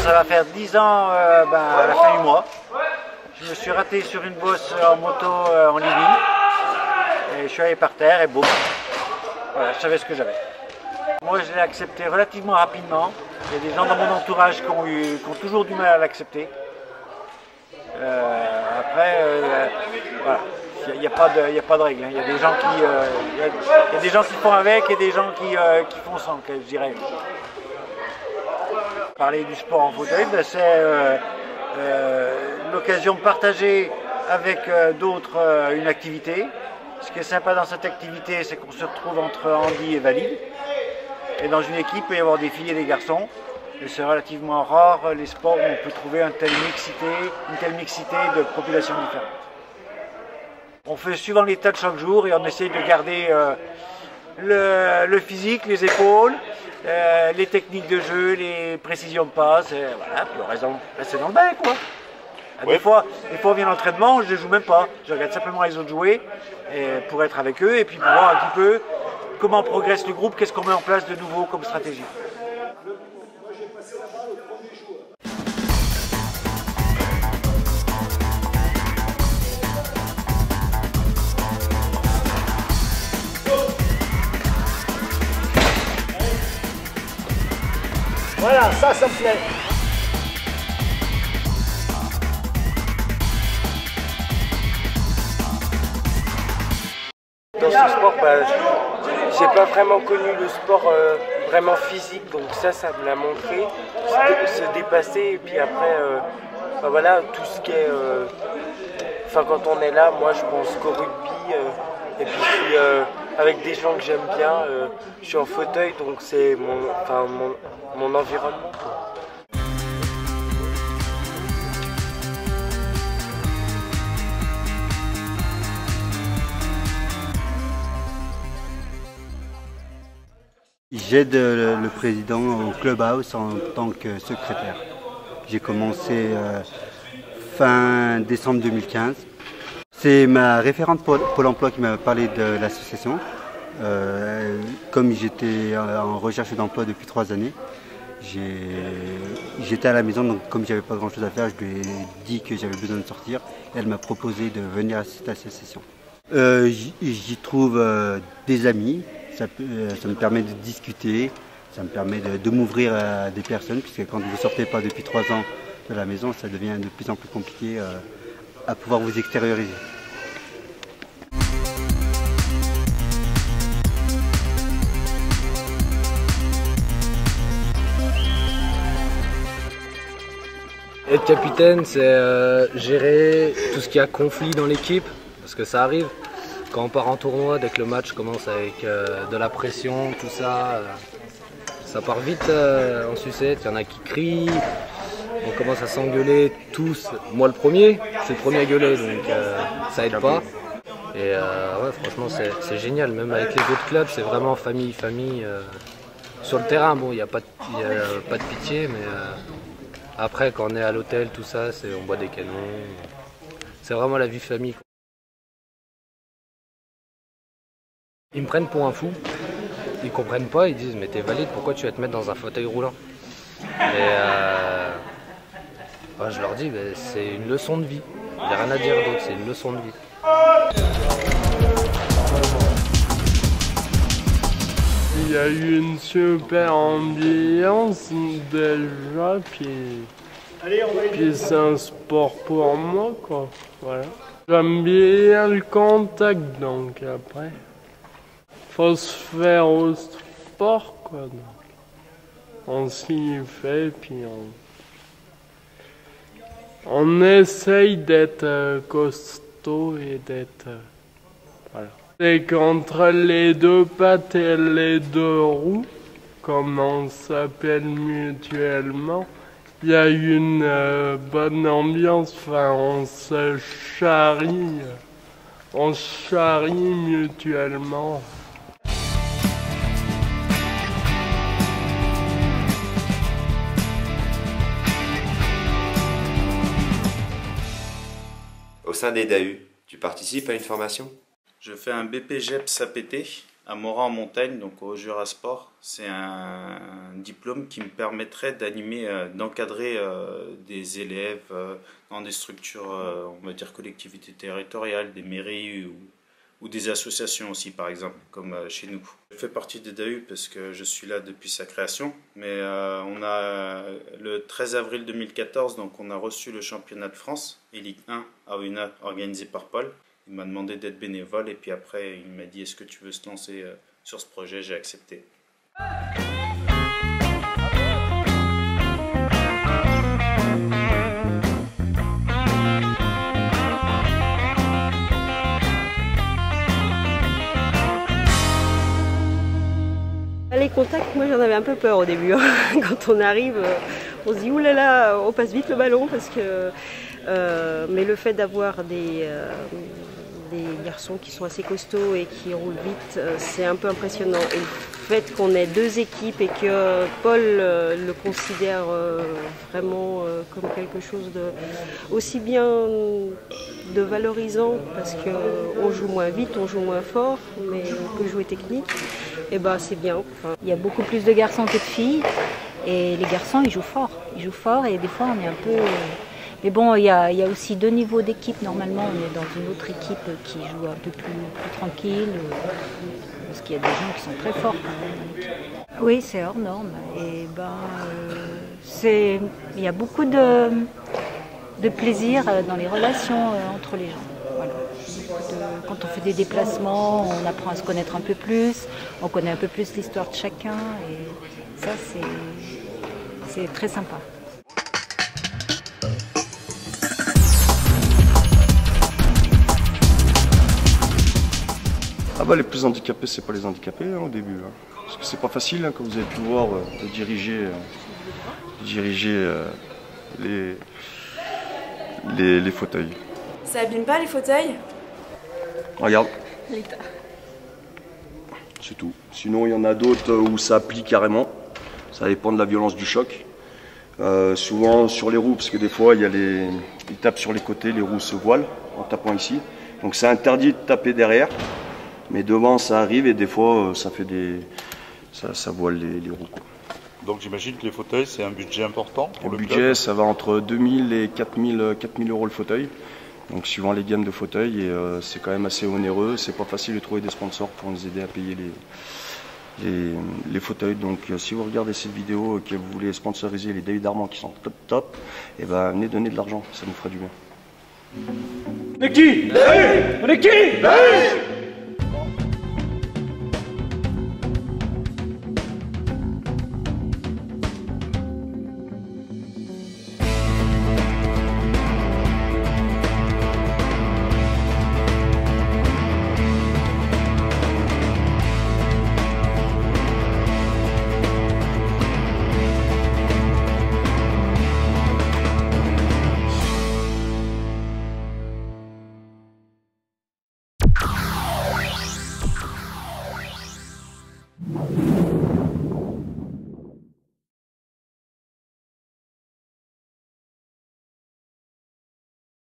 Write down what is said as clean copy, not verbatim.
ça va faire 10 ans à la fin du mois. Je me suis raté sur une bosse en moto en Libye. Et je suis allé par terre et boum. Voilà, je savais ce que j'avais. Moi, je l'ai accepté relativement rapidement. Il y a des gens dans mon entourage qui ont toujours du mal à l'accepter. Après, voilà. Il n'y a pas de règle. Il y a des gens qui font avec et des gens qui font sans, je dirais. Parler du sport en fauteuil, c'est l'occasion de partager avec d'autres une activité. Ce qui est sympa dans cette activité, c'est qu'on se retrouve entre handi et valide. Et dans une équipe, il peut y avoir des filles et des garçons. Et c'est relativement rare les sports où on peut trouver une telle mixité de populations différentes. On fait suivant l'état de chaque jour et on essaye de garder le physique, les épaules, les techniques de jeu, les précisions de passe, et voilà, puis le reste c'est dans le bain, quoi. Des fois on vient à l'entraînement, je ne les joue même pas, je regarde simplement les autres jouer pour être avec eux et puis pour voir un petit peu comment progresse le groupe, qu'est-ce qu'on met en place de nouveau comme stratégie. Voilà, ça me plaît. Dans ce sport, j'ai pas vraiment connu le sport vraiment physique, donc ça me l'a montré, se dépasser et puis après, voilà, tout ce qui est, quand on est là, moi je pense qu'au rugby, et puis je suis avec des gens que j'aime bien, je suis en fauteuil, donc c'est mon environnement, quoi. J'aide le président au clubhouse en tant que secrétaire. J'ai commencé fin décembre 2015. C'est ma référente Pôle emploi qui m'a parlé de l'association. Comme j'étais en recherche d'emploi depuis 3 années, j'étais à la maison, donc comme j'avais pas grand chose à faire, je lui ai dit que j'avais besoin de sortir. Elle m'a proposé de venir à cette association. J'y trouve des amis. Ça me permet de discuter, ça me permet de m'ouvrir à des personnes, puisque quand vous ne sortez pas depuis 3 ans de la maison, ça devient de plus en plus compliqué à pouvoir vous extérioriser. Être capitaine, c'est gérer tout ce qui a conflit dans l'équipe, parce que ça arrive. Quand on part en tournoi, dès que le match commence avec de la pression, tout ça, ça part vite en sucette. Il y en a qui crient, on commence à s'engueuler tous. Moi le premier, je suis le premier à gueuler, donc ça aide pas. Et ouais, franchement c'est génial, même avec les autres clubs, c'est vraiment famille. Sur le terrain, bon, il n'y a pas de pitié, mais après quand on est à l'hôtel, tout ça, on boit des canons. C'est vraiment la vie famille. Ils me prennent pour un fou, ils comprennent pas, ils disent mais t'es valide, pourquoi tu vas te mettre dans un fauteuil roulant? Et je leur dis c'est une leçon de vie, il n'y a rien à dire d'autre, c'est une leçon de vie. Il y a eu une super ambiance déjà, puis c'est un sport pour moi, quoi, voilà. J'aime bien le contact, donc après. Faut se faire au sport, quoi. Donc. On s'y fait, puis on essaye d'être costaud et d'être... voilà. C'est qu'entre les 2 pattes et les 2 roues, comme on s'appelle mutuellement, il y a une bonne ambiance, on se charrie mutuellement. Au sein des DAU, tu participes à une formation? Je fais un BPGEPS APT à Morat en montagne, donc au Jura Sport. C'est un diplôme qui me permettrait d'animer, d'encadrer des élèves dans des structures, on va dire collectivités territoriales, des mairies ou des associations aussi, par exemple, comme chez nous. Je fais partie des DAU parce que je suis là depuis sa création, mais on a le 13 avril 2014, donc on a reçu le championnat de France, et Ligue 1 à Una, organisé par Paul. Il m'a demandé d'être bénévole et puis après il m'a dit est-ce que tu veux se lancer sur ce projet, j'ai accepté. Les contacts, moi j'en avais un peu peur au début. Quand on arrive, on se dit oulala, on passe vite le ballon parce que. Mais le fait d'avoir des garçons qui sont assez costauds et qui roulent vite, c'est un peu impressionnant. Et le fait qu'on ait deux équipes et que Paul le considère vraiment comme quelque chose de aussi bien de valorisant, parce qu'on joue moins vite, on joue moins fort, mais on peut jouer technique, et ben c'est bien. Enfin, il y a beaucoup plus de garçons que de filles, et les garçons ils jouent fort. Ils jouent fort et des fois on est un peu... Mais bon, il y a aussi deux niveaux d'équipe. Normalement, on est dans une autre équipe qui joue un peu plus tranquille, parce qu'il y a des gens qui sont très forts quand même. Oui, c'est hors norme. Et il y a beaucoup de plaisir dans les relations entre les gens. Voilà. Quand on fait des déplacements, on apprend à se connaître un peu plus, on connaît un peu plus l'histoire de chacun, et ça, c'est très sympa. Ah bah les plus handicapés, c'est pas les handicapés au début, hein. Parce que c'est pas facile quand vous avez le pouvoir de diriger les fauteuils. Ça abîme pas les fauteuils? Regarde. C'est tout. Sinon il y en a d'autres où ça plie carrément. Ça dépend de la violence du choc. Souvent sur les roues, parce que des fois ils tapent sur les côtés, les roues se voilent en tapant ici. Donc c'est interdit de taper derrière. Mais devant ça arrive et des fois ça fait ça voile les roues, quoi. Donc j'imagine que les fauteuils c'est un budget important pour le budget club. Ça va entre 2000 et 4000 euros le fauteuil. Donc suivant les gammes de fauteuils, et c'est quand même assez onéreux. C'est pas facile de trouver des sponsors pour nous aider à payer les fauteuils. Donc si vous regardez cette vidéo et que vous voulez sponsoriser les David Armand qui sont top, et ben venez donner de l'argent, ça nous ferait du bien. On est qui? On est qui?